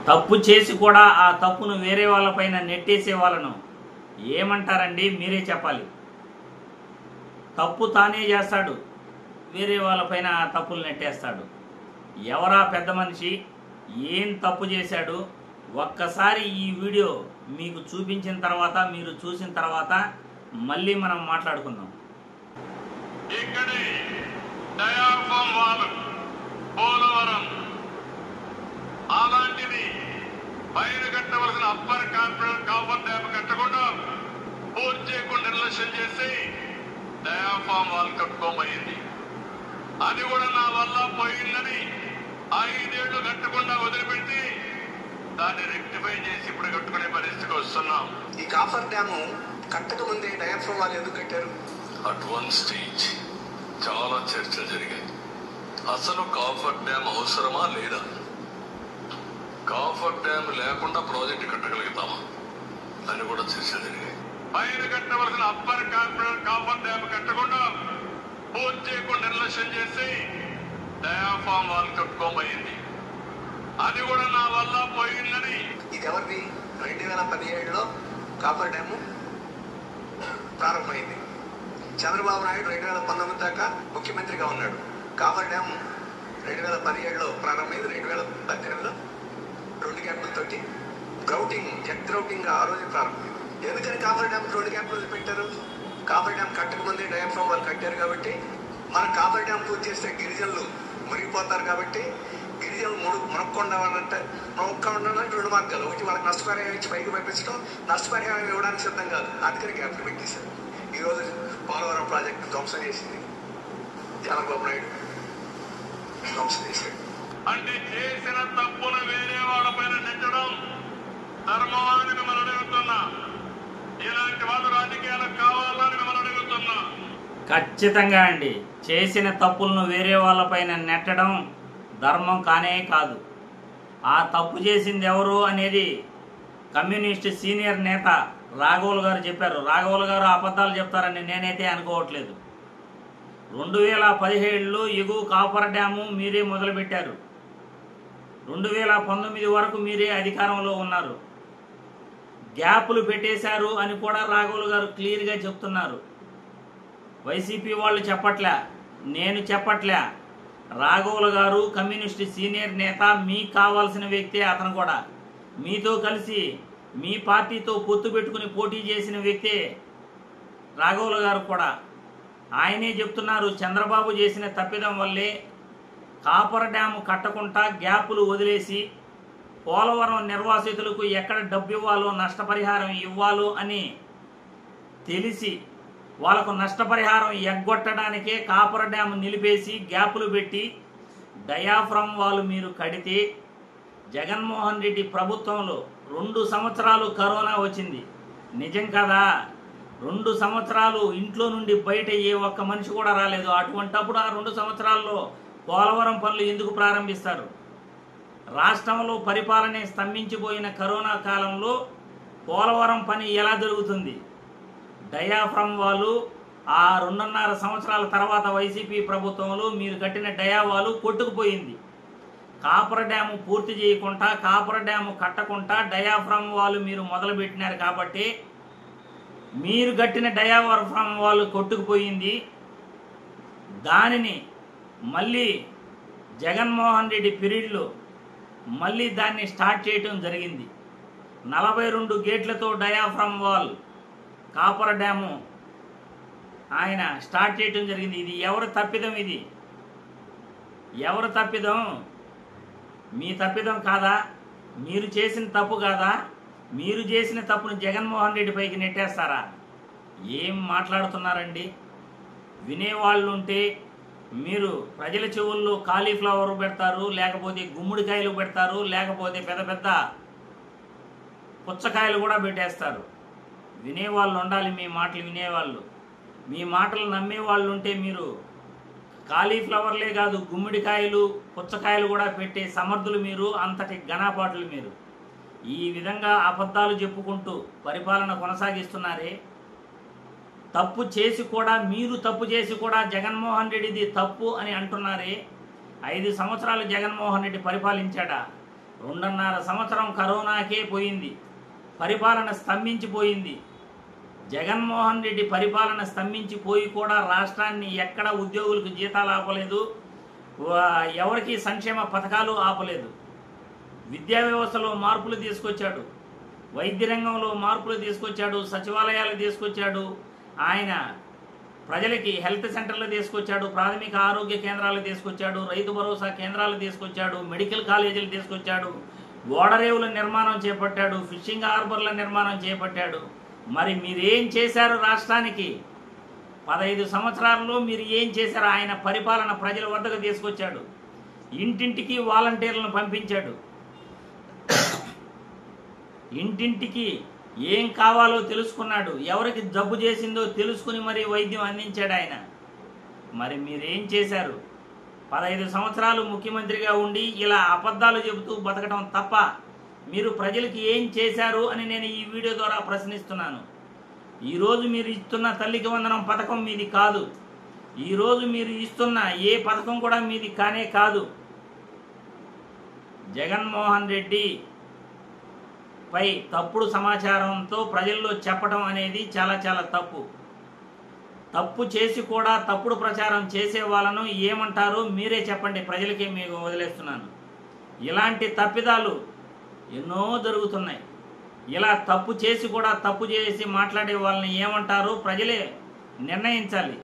తప్పు చేసి కూడా ఆ తప్పును వేరే వాళ్ళపైన నెట్టేసే వాళ్ళను ఏమంటారండి? మీరే చెప్పాలి. తప్పు తానే చేస్తాడు, వేరే వాళ్ళపైన ఆ తప్పులు నెట్టేస్తాడు. ఎవరా పెద్ద మనిషి? ఏం తప్పు చేశాడు? ఒక్కసారి ఈ వీడియో మీకు చూపించిన తర్వాత, మీరు చూసిన తర్వాత మళ్ళీ మనం మాట్లాడుకుందాం. ఇక్కడి డయాఫామ్ వాల్ పోలవరం అలాంటిది పైన కట్టవలసిన అప్పర్ కాపర్ డ్యామ్ కట్టకుండా పూర్తి చేయకుండా నిర్లక్ష్యం చేసి డయాఫామ్ వాల్ కట్టుకోబోయింది. అది కూడా నా వల్ల పోయిందని 5 ఏళ్లు కట్టకుండా వదిలిపెట్టి దాన్ని రెక్టిఫై చేసి ఇప్పుడు కట్టుకునే పరిస్థితికి వస్తున్నాం. ఈ కాఫర్ డ్యాము కట్టక ముందే డయాఫ్రమ్ వాళ్ళు ఎందుకు కట్టారు? అట్ వన్ స్టేజ్ చాలా చర్చలు జరిగాయి. అసలు కాఫర్ డ్యామ్ అవసరమా లేదా, కాఫర్ డ్యామ్ లేకుండా ప్రాజెక్ట్ కట్టగలుగుతామా అని కూడా చర్చలు జరిగాయి. పైన కట్టవలసిన అప్పర్ కాఫర్ డ్యామ్ కట్టకుండా పూర్తి చేయకుండా నిర్లక్ష్యం చేసి డయాఫామ్ వాల్ కట్టుకోబోయింది. అది కూడా నా వల్ల పోయిందని. ఇది ఎవరిది? 2017లో కాఫర్ డ్యాము ప్రారంభమైంది. చంద్రబాబు నాయుడు 2019 దాకా ముఖ్యమంత్రిగా ఉన్నాడు. కాఫర్ డ్యామ్ 2017లో ప్రారంభమైంది. 2018లో 2 గ్యాప్లతోటి జెట్ గ్రౌటింగ్ ఆ రోజు ప్రారంభమైంది. ఎందుకని కాఫర్ డ్యామ్ 2 గ్యాప్లు పెట్టారు? కాఫర్ డ్యామ్ కట్టకముందే డయాఫ్రమ్ వాళ్ళు కట్టారు కాబట్టి, మన కాఫర్ డ్యామ్ పూర్తి చేస్తే గిరిజనులు మునిగిపోతారు కాబట్టి గిరిజనులు మునక్కుండా ఉండాలంటే 2 మార్గాలు. ఒకటి వాళ్ళకి నష్టపరిహారం ఇచ్చి పైకి పంపించడం, నష్టపరిహారం ఇవ్వడానికి సిద్ధం కాదు. అందుకని గ్యాప్లు పెట్టేశారు. ఈరోజు పోలవరం ప్రాజెక్టు ధ్వంసం చేసింది చంద్రబాబు నాయుడు, ధ్వంసం చేశాడు. అంటే చేసిన తప్పును వేరే వాళ్ళపైన నెట్టడం ధర్మమని మిమ్మల్ని అడుగుతున్నా. ఇలాంటి వాళ్ళు రాజకీయాలకు కావాలని మిమ్మల్ని అడుగుతున్నా. ఖచ్చితంగా అండి, చేసిన తప్పులను వేరే వాళ్ళపైన నెట్టడం ధర్మం కానే కాదు. ఆ తప్పు చేసింది ఎవరు అనేది కమ్యూనిస్ట్ సీనియర్ నేత రాఘవులు గారు చెప్పారు. రాఘవులు గారు అబద్ధాలు చెప్తారని నేనైతే అనుకోవట్లేదు. 2017లో ఎగువ కాపర్ డ్యాము మీరే మొదలుపెట్టారు. 2019 వరకు మీరే అధికారంలో ఉన్నారు. గ్యాపులు పెట్టేశారు అని కూడా రాఘవులు గారు క్లియర్గా చెప్తున్నారు. వైసీపీ వాళ్ళు చెప్పట్లే, నేను చెప్పట్లే. రాఘవులు గారు కమ్యూనిస్ట్ సీనియర్ నేత, మీకు కావాల్సిన వ్యక్తే అతను కూడా. మీతో కలిసి మీ పార్టీతో పొత్తు పెట్టుకుని పోటీ చేసిన వ్యక్తే రాఘవులు గారు కూడా. ఆయనే చెప్తున్నారు, చంద్రబాబు చేసిన తప్పిదం వల్లే కాపర్ డ్యాము కట్టకుండా గ్యాపులు వదిలేసి పోలవరం నిర్వాసితులకు ఎక్కడ డబ్బు ఇవ్వాలో, నష్టపరిహారం ఇవ్వాలో అని తెలిసి వాళ్ళకు నష్టపరిహారం ఎగ్గొట్టడానికే కాపర్ డ్యాము నిలిపేసి గ్యాపులు పెట్టి డయాఫ్రమ్ వాళ్ళు మీరు కడితే, జగన్మోహన్ రెడ్డి ప్రభుత్వంలో 2 సంవత్సరాలు కరోనా వచ్చింది. నిజం కదా? 2 సంవత్సరాలు ఇంట్లో నుండి బయట ఏ ఒక్క మనిషి కూడా రాలేదు. అటువంటప్పుడు ఆ 2 సంవత్సరాల్లో పోలవరం పనులు ఎందుకు ప్రారంభిస్తారు? రాష్ట్రంలో పరిపాలనే స్తంభించిపోయిన కరోనా కాలంలో పోలవరం పని ఎలా జరుగుతుంది? డయాఫ్రమ్ వాళ్ళు ఆ 2.5 సంవత్సరాల తర్వాత వైసీపీ ప్రభుత్వంలో మీరు కట్టిన డయావాలు కొట్టుకుపోయింది. కాపర్ డ్యాము పూర్తి చేయకుండా, కాపర్ డ్యాము కట్టకుండా డయాఫ్రమ్ వాళ్ళు మీరు మొదలుపెట్టినారు కాబట్టి మీరు కట్టిన డయాఫ్రమ్ వాళ్ళు కొట్టుకుపోయింది. దానిని మళ్ళీ జగన్మోహన్ రెడ్డి పీరియడ్లో మళ్ళీ దాన్ని స్టార్ట్ చేయటం జరిగింది. 42 గేట్లతో డయాఫ్రమ్ వాల్ కాపర్ డ్యాము ఆయన స్టార్ట్ చేయటం జరిగింది. ఇది ఎవరి తప్పిదం? ఇది ఎవరి తప్పిదం? మీ తప్పిదం కాదా? మీరు చేసిన తప్పు కాదా? మీరు చేసిన తప్పును జగన్మోహన్ రెడ్డి పైకి నెట్టేస్తారా? ఏం మాట్లాడుతున్నారండి? వినేవాళ్ళు ఉంటే మీరు ప్రజల చెవుల్లో కాలీఫ్లవర్ పెడతారు, లేకపోతే గుమ్మడికాయలు పెడతారు, లేకపోతే పెద్ద పెద్ద పుచ్చకాయలు కూడా పెట్టేస్తారు. వినేవాళ్ళు ఉండాలి, మీ మాటలు వినేవాళ్ళు. మీ మాటలు నమ్మేవాళ్ళు ఉంటే మీరు కాలీఫ్లవర్లే కాదు, గుమ్మడికాయలు పుచ్చకాయలు కూడా పెట్టే సమర్థులు మీరు, అంతటి ఘనపాటులు మీరు. ఈ విధంగా అబద్ధాలు చెప్పుకుంటూ పరిపాలన కొనసాగిస్తున్నారే. తప్పు చేసి కూడా, మీరు తప్పు చేసి కూడా జగన్మోహన్ రెడ్డిది తప్పు అని అంటున్నారే. 5 సంవత్సరాలు జగన్మోహన్ రెడ్డి పరిపాలించాడా? 2.5 సంవత్సరం కరోనాకే పోయింది. పరిపాలన స్తంభించిపోయింది. జగన్మోహన్ రెడ్డి పరిపాలన స్తంభించిపోయి కూడా రాష్ట్రాన్ని ఎక్కడ ఉద్యోగులకు జీతాలు ఆపలేదు, ఎవరికి సంక్షేమ పథకాలు ఆపలేదు. విద్యా వ్యవస్థలో మార్పులు తీసుకొచ్చాడు, వైద్య రంగంలో మార్పులు తీసుకొచ్చాడు, సచివాలయాలు తీసుకొచ్చాడు, ఆయన ప్రజలకి హెల్త్ సెంటర్లు తీసుకొచ్చాడు, ప్రాథమిక ఆరోగ్య కేంద్రాలు తీసుకొచ్చాడు, రైతు భరోసా కేంద్రాలు తీసుకొచ్చాడు, మెడికల్ కాలేజీలు తీసుకొచ్చాడు, ఓడరేవుల నిర్మాణం చేపట్టాడు, ఫిషింగ్ హార్బర్ల నిర్మాణం చేపట్టాడు. మరి మీరేం చేశారు రాష్ట్రానికి? 15 సంవత్సరాల్లో మీరు ఏం చేశారు? ఆయన పరిపాలన ప్రజల వద్దకు తీసుకొచ్చాడు. ఇంటింటికి వాలంటీర్లను పంపించాడు. ఇంటింటికి ఏం కావాలో తెలుసుకున్నాడు. ఎవరికి జబ్బు చేసిందో తెలుసుకుని మరి వైద్యం అందించాడు ఆయన. మరి మీరేం చేశారు? 15 సంవత్సరాలు ముఖ్యమంత్రిగా ఉండి ఇలా అబద్ధాలు చెబుతూ బతకడం తప్ప మీరు ప్రజలకి ఏం చేశారు అని నేను ఈ వీడియో ద్వారా ప్రశ్నిస్తున్నాను. ఈరోజు మీరు ఇస్తున్న తల్లికి వందనం పథకం మీది కాదు. ఈరోజు మీరు ఇస్తున్న ఏ పథకం కూడా మీది కానే కాదు. జగన్మోహన్ రెడ్డి పై తప్పుడు సమాచారంతో ప్రజల్లో చెప్పడం అనేది చాలా చాలా తప్పు. తప్పు చేసి కూడా తప్పుడు ప్రచారం చేసే వాళ్ళను ఏమంటారో మీరే చెప్పండి. ప్రజలకే మీకు వదిలేస్తున్నాను. ఇలాంటి తప్పిదాలు ఎన్నో జరుగుతున్నాయి. ఇలా తప్పు చేసి కూడా తప్పు చేసి మాట్లాడే వాళ్ళని ఏమంటారో ప్రజలే నిర్ణయించాలి.